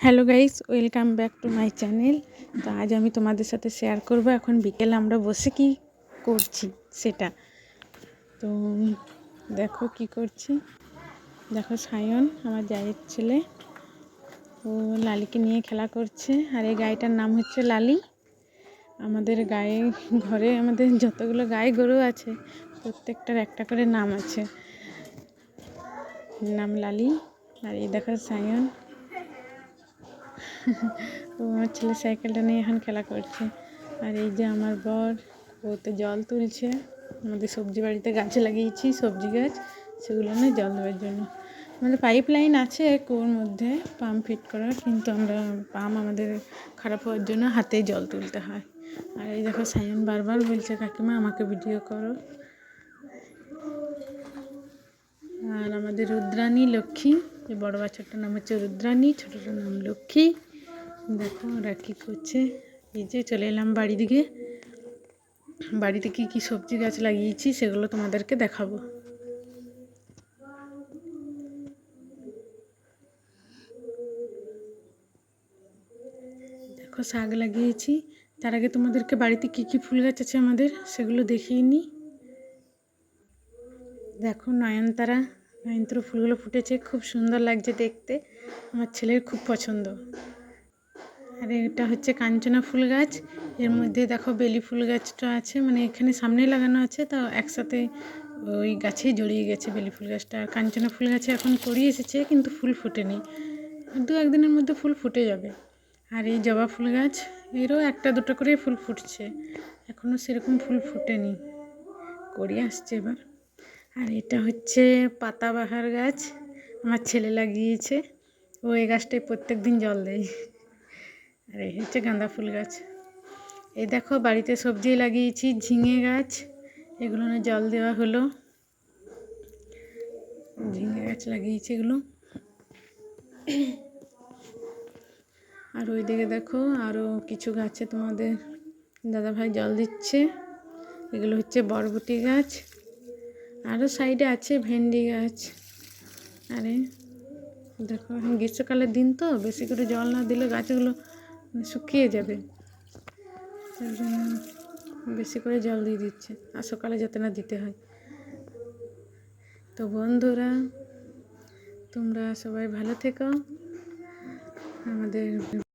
Hello guys, welcome back to my channel. তো আজ আমি তোমাদের সাথে শেয়ার করব এখন বিকেলে আমরা বসে কি করছি সেটা। তো দেখো কি করছি, দেখো সায়ন আমার জায়ের ছেলে, ও লালিকে নিয়ে খেলা করছে। আর এই গাইটার নাম হচ্ছে লালি। আমাদের গায়ে ঘরে আমাদের যতগুলো গাই গরু আছে প্রত্যেকটার একটা করে নাম আছে, নাম লালি। আর এই দেখো সায়ন, ও আমার ছেলে সাইকেলটা নিয়ে এখন খেলা করছে। আর এই যে আমার বর, ওতে জল তুলছে। আমাদের সবজি বাড়িতে গাছে লাগিয়েছি সবজি গাছ, সেগুলো না জল দেওয়ার জন্য। আমাদের পাইপ লাইন আছে কুয়োর মধ্যে পাম্প ফিট করার, কিন্তু আমরা পাম্প আমাদের খারাপ হওয়ার জন্য হাতেই জল তুলতে হয়। আর এই দেখো সায়ন বারবার বলছে কাকিমা আমাকে ভিডিও করো। আর আমাদের রুদ্রাণী লক্ষ্মী, এই বড় বাচ্চাটার নাম হচ্ছে রুদ্রাণী, ছোটোটার নাম লক্ষ্মী। দেখো ওরা কী করছে। এই যে চলে এলাম বাড়ি দিকে। বাড়িতে কী কী সবজি গাছ লাগিয়েছি সেগুলো তোমাদেরকে দেখাবো। দেখো শাক লাগিয়েছি। তার আগে তোমাদেরকে বাড়িতে কী কী ফুল গাছ আছে আমাদের সেগুলো দেখিয়ে নিই। দেখো নয়নতারা ফুলগুলো ফুটেছে, খুব সুন্দর লাগছে দেখতে, আমার ছেলের খুব পছন্দ। আর এটা হচ্ছে কাঞ্চনা ফুল গাছ। এর মধ্যে দেখো বেলি ফুল গাছটা আছে, মানে এখানে সামনে লাগানো আছে, তা একসাথে ওই গাছেই জড়িয়ে গেছে বেলি ফুল গাছটা। আর কাঞ্চনা ফুল গাছে এখন কড়ি এসেছে কিন্তু ফুল ফোটেনি, দু একদিনের মধ্যে ফুল ফুটে যাবে। আর এই জবা ফুল গাছ, এরও একটা দুটো করে ফুল ফুটছে, এখনও সেরকম ফুল ফোটেনি, কড়ি আসছে এবার। আর এটা হচ্ছে পাতাবাহার গাছ, আমার ছেলে লাগিয়েছে, ও এই গাছটায় প্রত্যেক দিন জল দেয়। আর এই হচ্ছে গাঁদা ফুল গাছ। এই দেখো বাড়িতে সবজি লাগিয়েছি, ঝিঙে গাছ, এগুলো না জল দেওয়া হলো, ঝিঙে গাছ লাগিয়েছি এগুলো। আর ওই দিকে দেখো আরও কিছু গাছে তোমাদের দাদাভাই জল দিচ্ছে, এগুলো হচ্ছে বরবটি গাছ। আরও সাইডে আছে ভেন্ডি গাছ। আরে দেখো এখন গ্রীষ্মকালের দিন তো বেশি করে জল না দিলে গাছগুলো শুকিয়ে যাবে, তার জন্য বেশি করে জল দিয়ে দিচ্ছে, আর সকালে যাতে না দিতে হয়। তো বন্ধুরা তোমরা সবাই ভালো থেকো। আমাদের